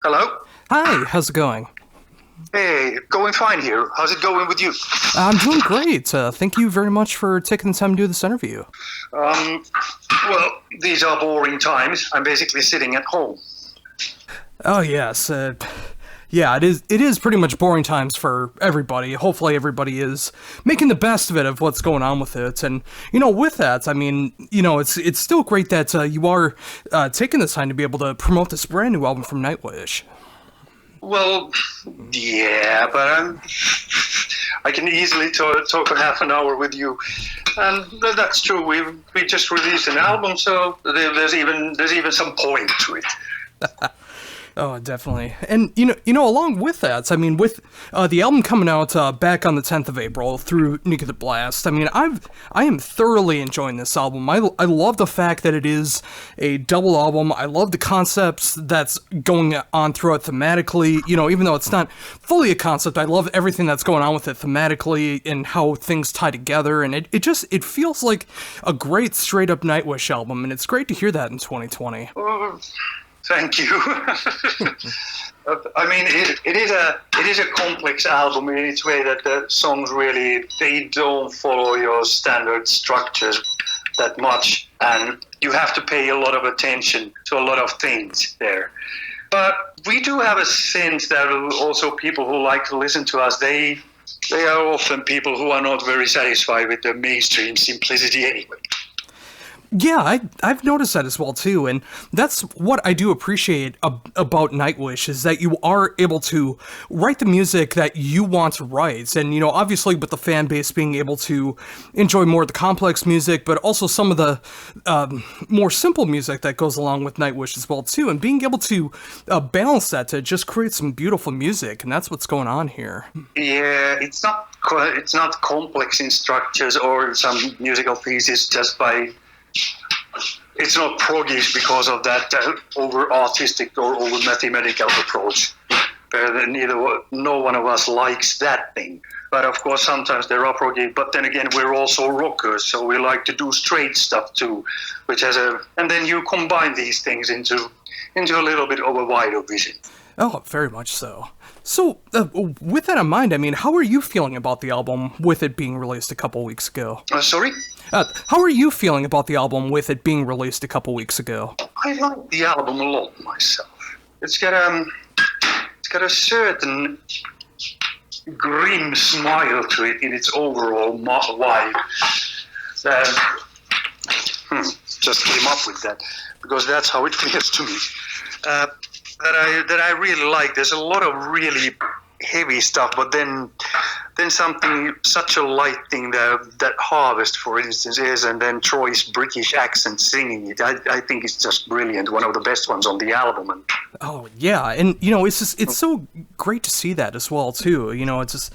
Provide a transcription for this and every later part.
Hello? Hi, how's it going? Hey, going fine here. How's it going with you? I'm doing great. Thank you very much for taking the time to do this interview. Um, well, these are boring times. I'm basically sitting at home. Oh yes, yeah, it is pretty much boring times for everybody. Hopefully everybody is making the best of it of what's going on with it. And with that, I mean, it's still great that you are taking this time to be able to promote this brand new album from Nightwish. Well, yeah, but I can easily talk for half an hour with you, and that's true. We just released an album, so there's even some point to it. Oh, definitely. And, along with that, I mean, with the album coming out back on the 10th of April through Nuclear Blast, I mean, I am thoroughly enjoying this album. I love the fact that it is a double album. I love the concepts that's going on throughout thematically. Even though it's not fully a concept, I love everything that's going on with it thematically and how things tie together. And it feels like a great straight-up Nightwish album, and it's great to hear that in 2020. Thank you. I mean, it is a complex album in its way that the songs they don't follow your standard structures that much, and you have to pay a lot of attention to a lot of things there. But we do have a sense that also people who like to listen to us, they are often people who are not very satisfied with the mainstream simplicity anyway. Yeah, I've noticed that as well, too, and that's what I do appreciate about Nightwish, is that you are able to write the music that you want to write, and, obviously with the fan base being able to enjoy more of the complex music, but also some of the more simple music that goes along with Nightwish as well, too, and being able to balance that to just create some beautiful music, and that's what's going on here. Yeah, it's not complex in structures or some musical pieces just by... It's not proggish because of that over artistic or over mathematical approach. No one of us likes that thing. But of course, sometimes there are proggy. But then again, we're also rockers, so we like to do straight stuff too, and then you combine these things into a little bit of a wider vision. Oh, very much so. So, with that in mind, I mean, how are you feeling about the album with it being released a couple weeks ago? Sorry? How are you feeling about the album with it being released a couple weeks ago? I like the album a lot myself. It's got a certain grim smile to it in its overall vibe. Just came up with that because that's how it feels to me. That I really like. There's a lot of really heavy stuff, but then something, such a light thing that Harvest, for instance, is, and then Troy's British accent singing it. I think it's just brilliant. One of the best ones on the album. And oh yeah, and it's so great to see that as well too. It's just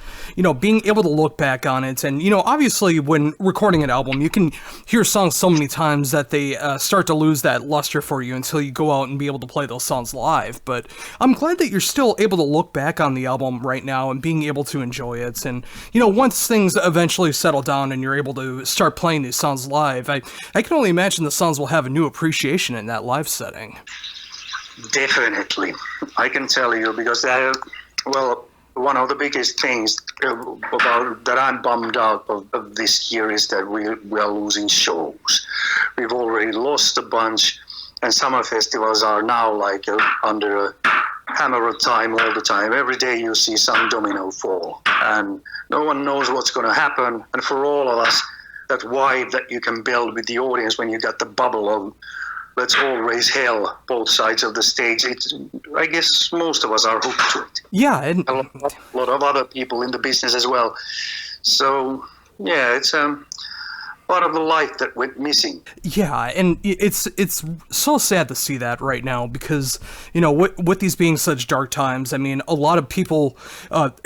being able to look back on it, and obviously when recording an album, you can hear songs so many times that they start to lose that luster for you until you go out and be able to play those songs live. But I'm glad that you're still able to look back on the album right now and being able to enjoy it. And once things eventually settle down and you're able to start playing these songs live, I can only imagine the songs will have a new appreciation in that live setting. Definitely, I can tell you, because one of the biggest things about that I'm bummed out of this year is that we are losing shows. We've already lost a bunch, and summer festivals are now like under a hammer of time all the time. Every day you see some domino fall, and no one knows what's going to happen. And for all of us, that vibe that you can build with the audience when you got the bubble of let's all raise hell both sides of the stage, I guess most of us are hooked to it. Yeah, and a lot of other people in the business as well. So yeah, it's part of the life that went missing. Yeah, and it's so sad to see that right now because, with these being such dark times, I mean, a lot of people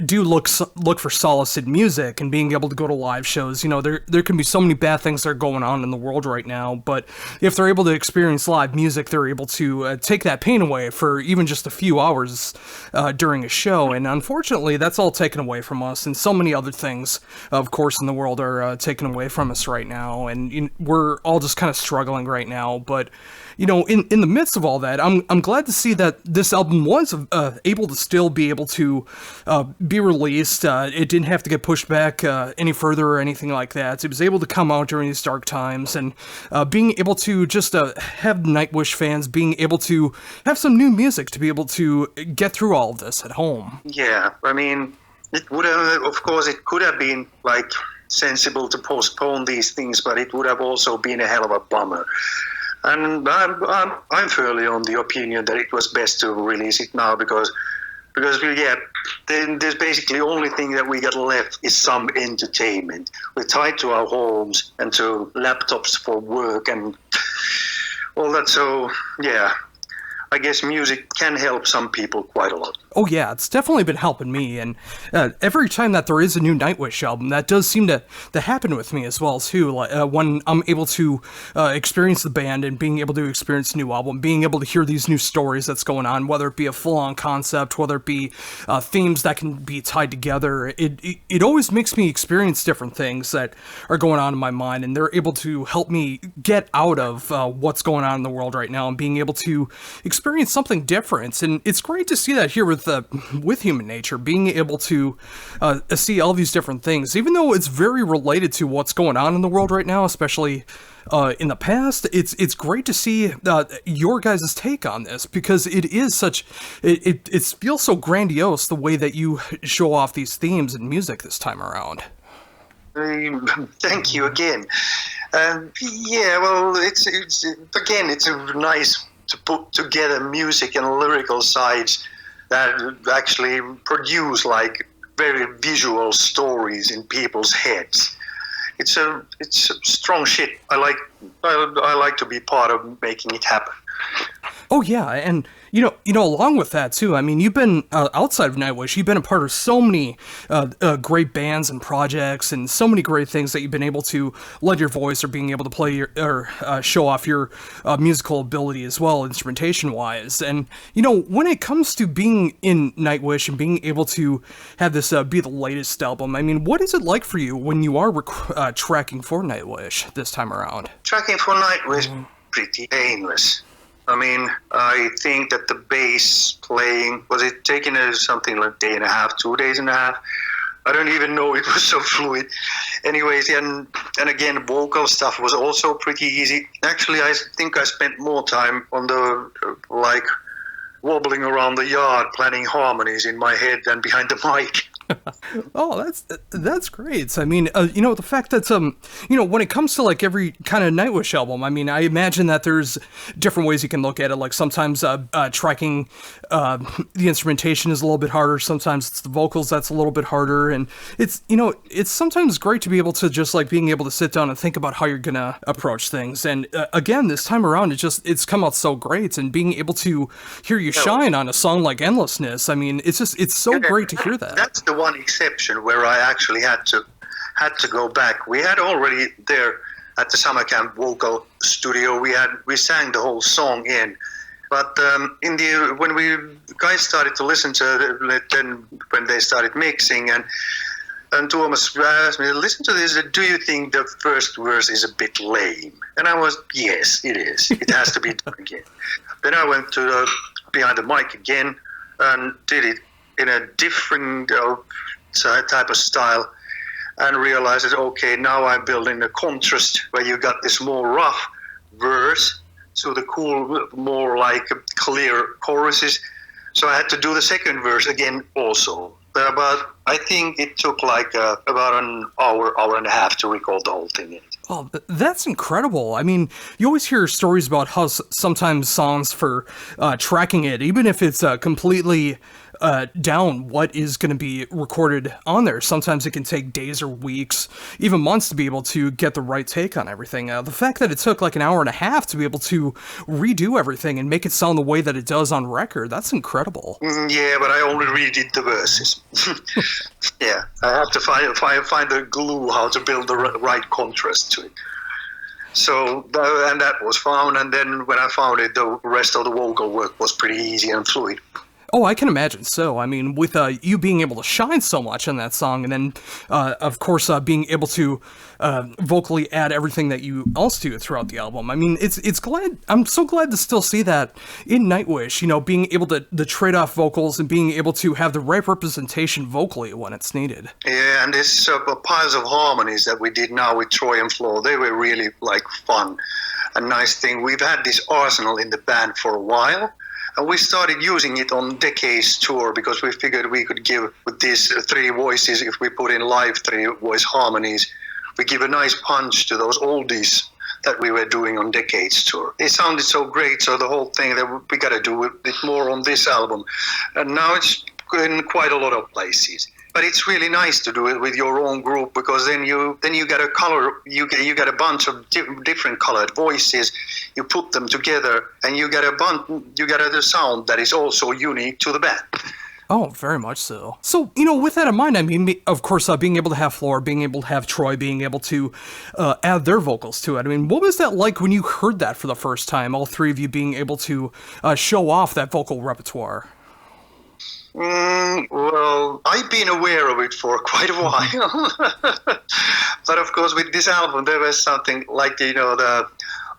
do look for solace in music and being able to go to live shows. There can be so many bad things that are going on in the world right now, but if they're able to experience live music, they're able to take that pain away for even just a few hours during a show, and unfortunately, that's all taken away from us, and so many other things, of course, in the world are taken away from us right now, and we're all just kind of struggling right now. But in the midst of all that, I'm glad to see that this album was able to still be able to be released. It didn't have to get pushed back any further or anything like that. It was able to come out during these dark times, and being able to just have Nightwish fans being able to have some new music to be able to get through all of this at home. Yeah, I mean, it would have, of course, it could have been like sensible to postpone these things, but it would have also been a hell of a bummer. And I'm fairly on the opinion that it was best to release it now because yeah, then there's basically only thing that we got left is some entertainment. We're tied to our homes and to laptops for work and all that. So yeah, I guess music can help some people quite a lot. Oh yeah, it's definitely been helping me, and every time that there is a new Nightwish album, that does seem to happen with me as well too. When I'm able to experience the band and being able to experience a new album, being able to hear these new stories that's going on, whether it be a full-on concept, whether it be themes that can be tied together, it always makes me experience different things that are going on in my mind, and they're able to help me get out of what's going on in the world right now and being able to experience something different. And it's great to see that here with Human Nature, being able to see all these different things, even though it's very related to what's going on in the world right now, especially in the past. It's great to see your guys' take on this, because it is such, it feels so grandiose the way that you show off these themes in music this time around. Thank you again. Yeah, well, it's a nice to put together music and lyrical sides that actually produce like very visual stories in people's heads. It's a strong shit. I like to be part of making it happen. Oh yeah, and along with that too, I mean, you've been outside of Nightwish, you've been a part of so many great bands and projects, and so many great things that you've been able to lend your voice or being able to play or show off your musical ability as well, instrumentation wise. And when it comes to being in Nightwish and being able to have this be the latest album, I mean, what is it like for you when you are tracking for Nightwish this time around? Tracking for Nightwish, pretty painless. I mean, I think that the bass playing, was it taking something like a day and a half, 2 days and a half? I don't even know, it was so fluid. Anyways, and again, vocal stuff was also pretty easy. Actually, I think I spent more time on the, wobbling around the yard, planning harmonies in my head than behind the mic. Oh, that's great. I mean, the fact that when it comes to like every kind of Nightwish album, I mean, I imagine that there's different ways you can look at it. Like sometimes tracking the instrumentation is a little bit harder. Sometimes it's the vocals that's a little bit harder, and it's sometimes great to be able to just like being able to sit down and think about how you're gonna approach things. And again, this time around, it's come out so great, and being able to hear you shine on a song like Endlessness, I mean, it's so great to hear that. That's the one exception where I actually had to go back. We had already there at the summer camp vocal studio. We sang the whole song in, but when we guys started to listen to it, then when they started mixing and Thomas asked me, listen to this, do you think the first verse is a bit lame? And I was, yes, it is. It has to be done again. Then I went to behind the mic again and did it in a different type of style, and realized that, okay, now I'm building a contrast where you got this more rough verse to the cool, more like clear choruses. So I had to do the second verse again also. But I think it took like about an hour and a half to record the whole thing in. Oh, that's incredible. I mean, you always hear stories about how sometimes songs for tracking it, even if it's completely down what is going to be recorded on there, sometimes it can take days or weeks, even months to be able to get the right take on everything. The fact that it took like an hour and a half to be able to redo everything and make it sound the way that it does on record, that's incredible. Yeah, but I only redid the verses. Yeah, I have to find the glue how to build the right contrast to it. So, and that was found, and then when I found it, the rest of the vocal work was pretty easy and fluid. Oh, I can imagine so. I mean, with you being able to shine so much on that song, and then, of course, being able to vocally add everything that you else do throughout the album. I mean, it's glad. I'm so glad to still see that in Nightwish. You know, being able to trade off vocals and being able to have the right representation vocally when it's needed. Yeah, and this piles of harmonies that we did now with Troy and Flo, they were really like fun. A nice thing. We've had this arsenal in the band for a while. And we started using it on Decades tour because we figured we could give with these three voices, if we put in live three voice harmonies, we give a nice punch to those oldies that we were doing on Decades tour. It sounded so great, so the whole thing that we got to do it more on this album. And now it's in quite a lot of places. But it's really nice to do it with your own group because then you get a color, you get a bunch of different colored voices. You put them together, and you get a sound that is also unique to the band. Oh, very much so. So, you know, with that in mind, I mean, of course, being able to have Floor, being able to have Troy, being able to add their vocals to it. I mean, what was that like when you heard that for the first time? All three of you being able to show off that vocal repertoire. Well, I've been aware of it for quite a while. But of course, with this album, there was something like, you know, the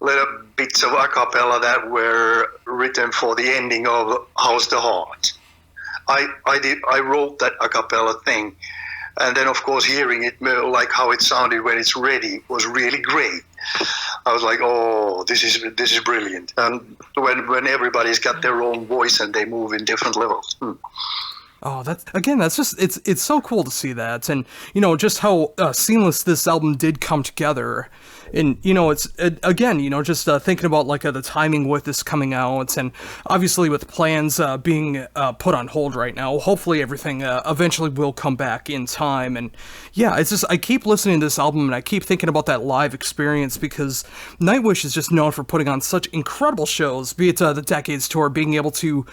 little bits of a cappella that were written for the ending of How's the Heart. I wrote that a cappella thing. And then, of course, hearing it, like how it sounded when it's ready, was really great. I was like, oh, this is brilliant. And when everybody's got their own voice and they move in different levels. Oh, that's just, it's so cool to see that. And, you know, just how seamless this album did come together. And, you know, it's, again, you know, just thinking about, like, the timing with this coming out, and obviously with plans being put on hold right now, hopefully everything eventually will come back in time. And, yeah, it's just, I keep listening to this album, and I keep thinking about that live experience, because Nightwish is just known for putting on such incredible shows, be it the Decades tour, being able to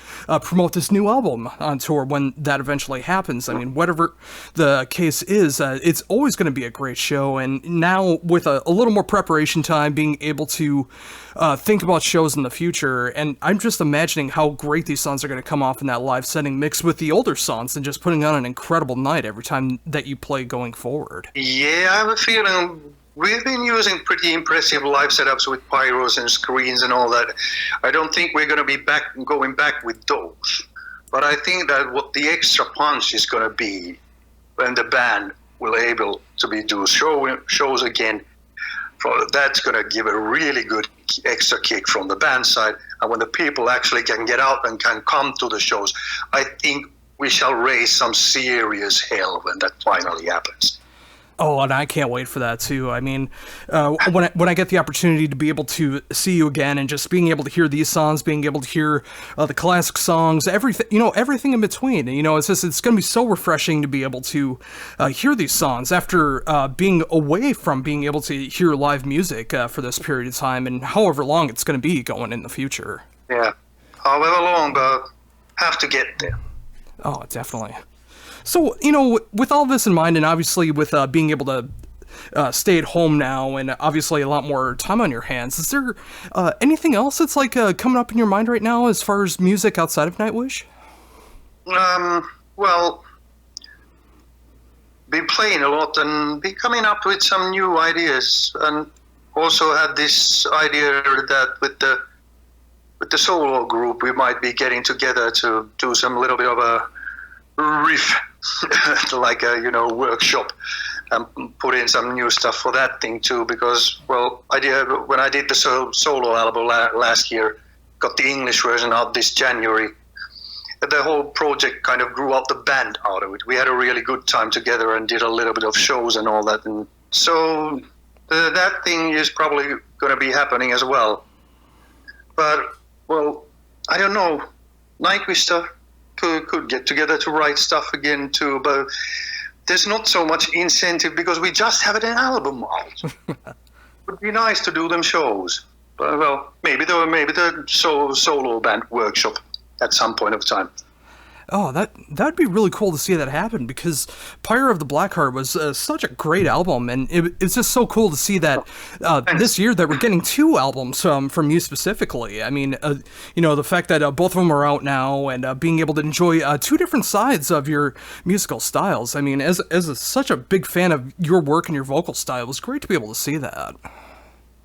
promote this new album on tour when that eventually happens. I mean, whatever the case is, it's always going to be a great show, and now with a little more preparation time, being able to think about shows in the future, and I'm just imagining how great these songs are going to come off in that live setting mixed with the older songs and just putting on an incredible night every time that you play going forward. Yeah, I have a feeling we've been using pretty impressive live setups with pyros and screens and all that. I don't think we're going to be going back with those, but I think that what the extra punch is going to be when the band will able to be do shows again. That's going to give a really good extra kick from the band side. And when the people actually can get out and can come to the shows, I think we shall raise some serious hell when that finally happens. Oh, and I can't wait for that too. I mean, when I get the opportunity to be able to see you again, and just being able to hear these songs, being able to hear the classic songs, everything, you know, everything in between. You know, it's going to be so refreshing to be able to hear these songs after being away from being able to hear live music for this period of time, and however long it's going to be going in the future. Yeah, however long, but have to get there. Oh, definitely. So, you know, with all this in mind, and obviously with being able to stay at home now, and obviously a lot more time on your hands, is there anything else that's like coming up in your mind right now as far as music outside of Nightwish? Well, been playing a lot and be coming up with some new ideas, and also had this idea that with the solo group we might be getting together to do some little bit of a riff, like a, you know, workshop, and put in some new stuff for that thing too, because, well, when I did the solo album last year, got the English version out this January, the whole project kind of grew out the band out of it. We had a really good time together and did a little bit of shows and all that, and so that thing is probably going to be happening as well. But, well, I don't know, Nightwish stuff could get together to write stuff again too, but there's not so much incentive because we just have an album out. It would be nice to do them shows, but, well, maybe the solo band workshop at some point of time. Oh, that'd be really cool to see that happen because Pyre of the Blackheart was such a great album, and it's just so cool to see that this year that we're getting two albums from you specifically. I mean, the fact that both of them are out now and being able to enjoy two different sides of your musical styles. I mean, such a big fan of your work and your vocal style, it was great to be able to see that.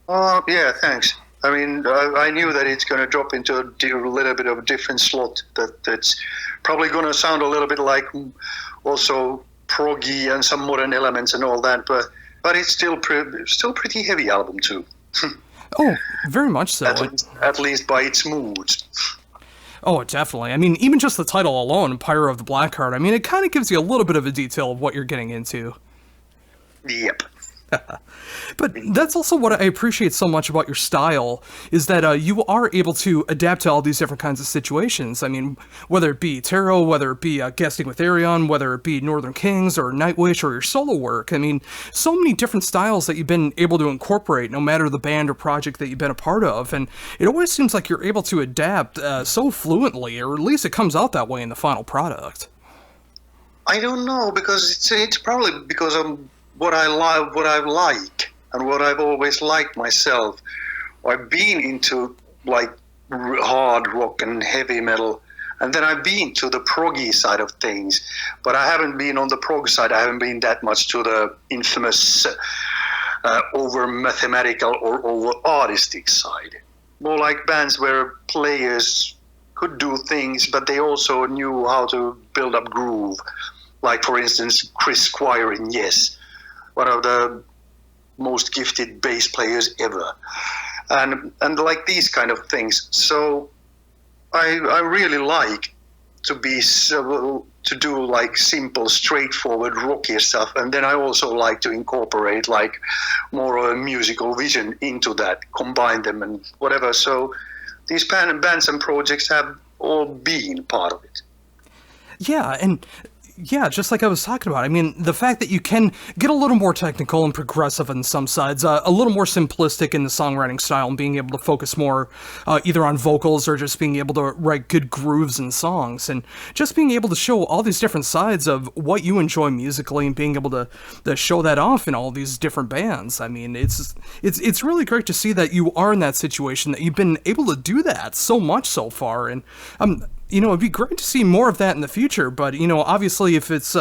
Yeah, thanks. I mean, I knew that it's going to drop into a little bit of a different slot. That's probably going to sound a little bit like also proggy and some modern elements and all that, but it's still pretty heavy album too. Oh, very much so. At least by its moods. Oh, definitely. I mean, even just the title alone, Pyre of the Blackheart, I mean, it kind of gives you a little bit of a detail of what you're getting into. Yep. But that's also what I appreciate so much about your style, is that you are able to adapt to all these different kinds of situations. I mean, whether it be tarot, whether it be guesting with Arion, whether it be Northern Kings or Nightwish or your solo work. I mean, so many different styles that you've been able to incorporate no matter the band or project that you've been a part of. And it always seems like you're able to adapt so fluently, or at least it comes out that way in the final product. I don't know, because it's probably because I'm what I like, and what I've always liked myself. I've been into like hard rock and heavy metal, and then I've been to the proggy side of things, but I haven't been on the prog side. I haven't been that much to the infamous over mathematical or over artistic side. More like bands where players could do things, but they also knew how to build up groove. Like, for instance, Chris Squire in Yes, one of the most gifted bass players ever, and like these kind of things. So I really like to do like simple, straightforward, rocky stuff, and then I also like to incorporate like more of a musical vision into that, combine them and whatever. So these bands and projects have all been part of it. Yeah, and yeah, just like I was talking about. I mean, the fact that you can get a little more technical and progressive on some sides, a little more simplistic in the songwriting style, and being able to focus more either on vocals or just being able to write good grooves in songs, and just being able to show all these different sides of what you enjoy musically and being able to show that off in all these different bands. I mean, it's really great to see that you are in that situation, that you've been able to do that so much so far, and it'd be great to see more of that in the future, but, obviously if it's,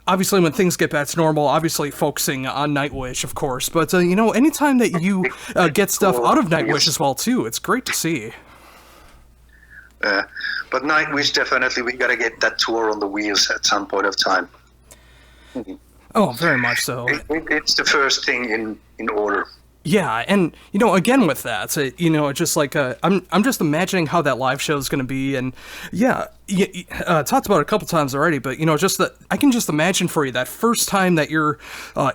obviously when things get back to normal, obviously focusing on Nightwish, of course, but, anytime that you get stuff out of Nightwish as well, too, it's great to see. But Nightwish, definitely, we gotta get that tour on the wheels at some point of time. Oh, very much so. It's the first thing in order. Yeah, and again with that, so, just like I'm just imagining how that live show is going to be, and yeah, talked about it a couple times already, but just that I can just imagine for you that first time that you're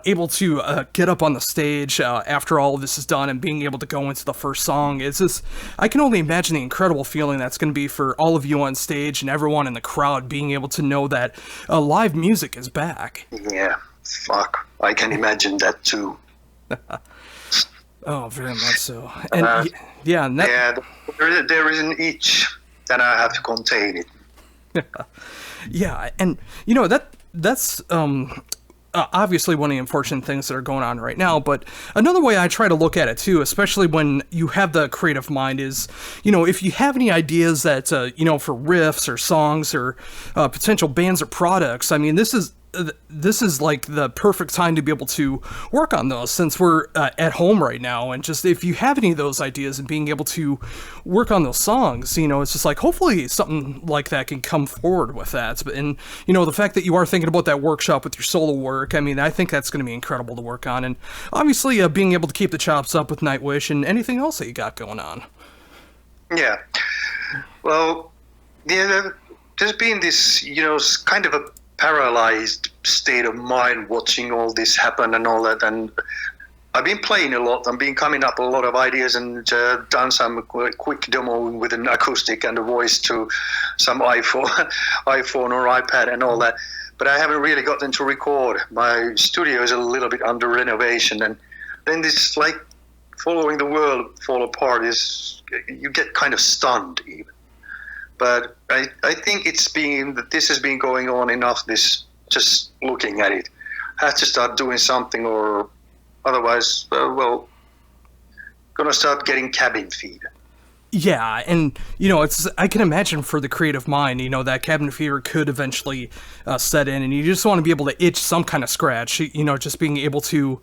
able to get up on the stage after all of this is done and being able to go into the first song. It's just, I can only imagine the incredible feeling that's going to be for all of you on stage and everyone in the crowd being able to know that live music is back. Yeah, fuck, I can imagine that too. Oh, very much so. And there is an itch, and I have to contain it. Yeah, and that's obviously one of the unfortunate things that are going on right now, but another way I try to look at it too, especially when you have the creative mind, is, if you have any ideas that, for riffs or songs or potential bands or products, I mean, this is like the perfect time to be able to work on those, since we're at home right now, and just if you have any of those ideas and being able to work on those songs, it's just like hopefully something like that can come forward with that. And the fact that you are thinking about that workshop with your solo work, I mean, I think that's going to be incredible to work on, and obviously being able to keep the chops up with Nightwish and anything else that you got going on. Yeah, well, there's been this kind of a paralyzed state of mind watching all this happen and all that, and I've been playing a lot. I've been coming up with a lot of ideas and done some quick demo with an acoustic and a voice to some iPhone or iPad and all that, but I haven't really gotten to record. My studio is a little bit under renovation, and then this like following the world fall apart is, you get kind of stunned even. But I think this has been going on enough. This just looking at it, have to start doing something, or otherwise, gonna start getting cabin fever. Yeah, and I can imagine for the creative mind, that cabinet fever could eventually set in, and you just want to be able to itch some kind of scratch, just being able to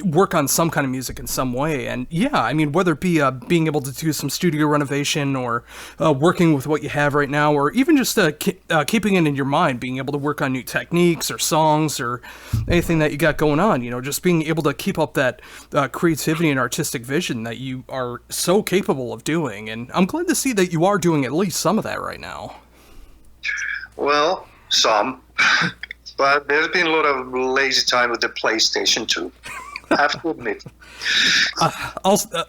work on some kind of music in some way. And yeah, I mean, whether it be being able to do some studio renovation, or working with what you have right now, or even just keeping it in your mind, being able to work on new techniques or songs or anything that you got going on, just being able to keep up that creativity and artistic vision that you are so capable of doing. And I'm glad to see that you are doing at least some of that right now. Well, some. But there's been a lot of lazy time with the PlayStation too. I have to admit.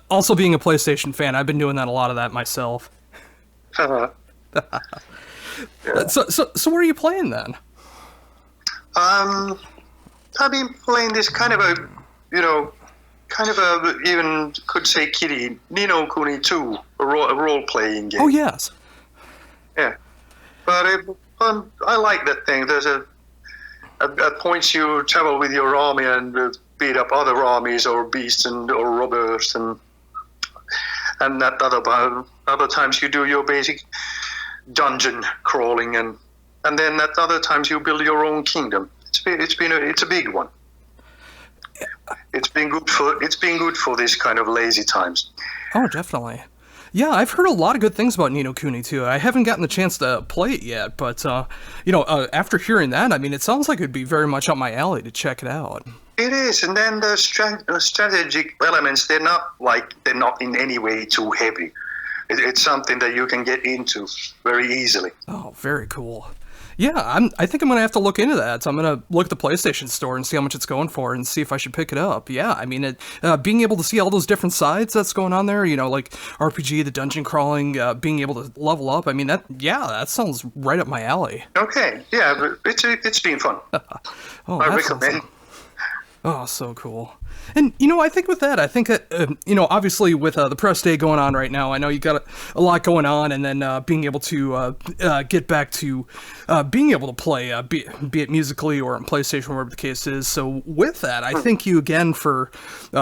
Also being a PlayStation fan, I've been doing a lot of that myself. Yeah. So what are you playing then? I've been playing this kind of even could say kiddie, Ni no Kuni 2, a role-playing game. Oh, yes. Yeah. But I like that thing. There's at points you travel with your army and beat up other armies or beasts or robbers, and at other times you do your basic dungeon crawling, and then at other times you build your own kingdom. It's a big one. It's been good for this kind of lazy times. Oh, definitely. Yeah, I've heard a lot of good things about Ni no Kuni 2. I haven't gotten the chance to play it yet, but after hearing that, I mean, it sounds like it'd be very much up my alley to check it out. It is, and then the strategic elements, they're not in any way too heavy. It's something that you can get into very easily. Oh, very cool. Yeah, I think I'm going to have to look into that. So I'm going to look at the PlayStation Store and see how much it's going for and see if I should pick it up. Yeah, I mean, being able to see all those different sides that's going on there, like RPG, the dungeon crawling, being able to level up. I mean, that sounds right up my alley. Okay, yeah, but it's been fun. Oh, I recommend. Awesome. Oh, so cool. And, I think with that, obviously with the press day going on right now, I know you got a lot going on, and then being able to get back to being able to play, be it musically or on PlayStation, whatever the case is. So with that, I thank you again for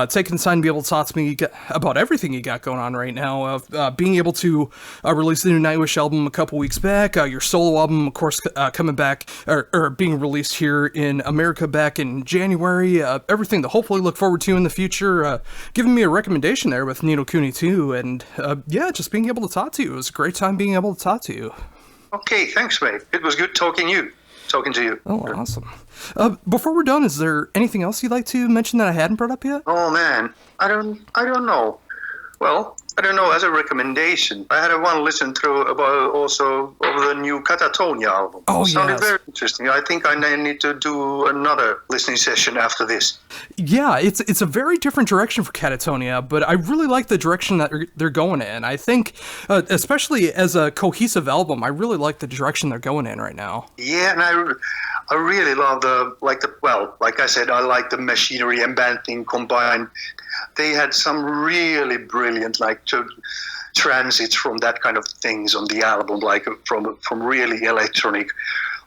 taking the time to be able to talk to me about everything you got going on right now. Being able to release the new Nightwish album a couple weeks back, your solo album, of course, coming back, or being released here in America back in January, everything to hopefully look forward to in the future, giving me a recommendation there with Ni no Kuni 2, and just being able to talk to you. It was a great time being able to talk to you. Okay, thanks, mate. It was good talking to you. Oh, awesome. Before we're done, is there anything else you'd like to mention that I hadn't brought up yet? Oh man, I don't know. Well, I don't know. As a recommendation, I had one listen through about also of the new Catatonia album. Oh, yes. Sounded very interesting. I think I need to do another listening session after this. Yeah, it's a very different direction for Catatonia, but I really like the direction that they're going in. I think, especially as a cohesive album, I really like the direction they're going in right now. Yeah, and I really love like I said, I like the machinery and band thing combined. They had some really brilliant transits from that kind of things on the album, like from really electronic,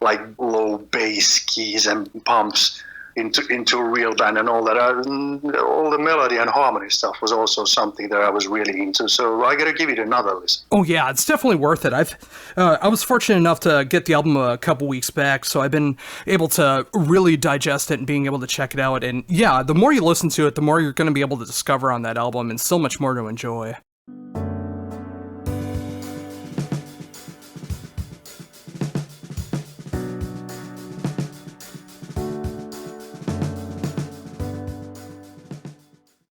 like low bass keys and pumps into a real band and all that. All the melody and harmony stuff was also something that I was really into. So I gotta give it another listen. Oh yeah, it's definitely worth it. I was fortunate enough to get the album a couple weeks back, so I've been able to really digest it and being able to check it out. And yeah, the more you listen to it, the more you're going to be able to discover on that album, and so much more to enjoy.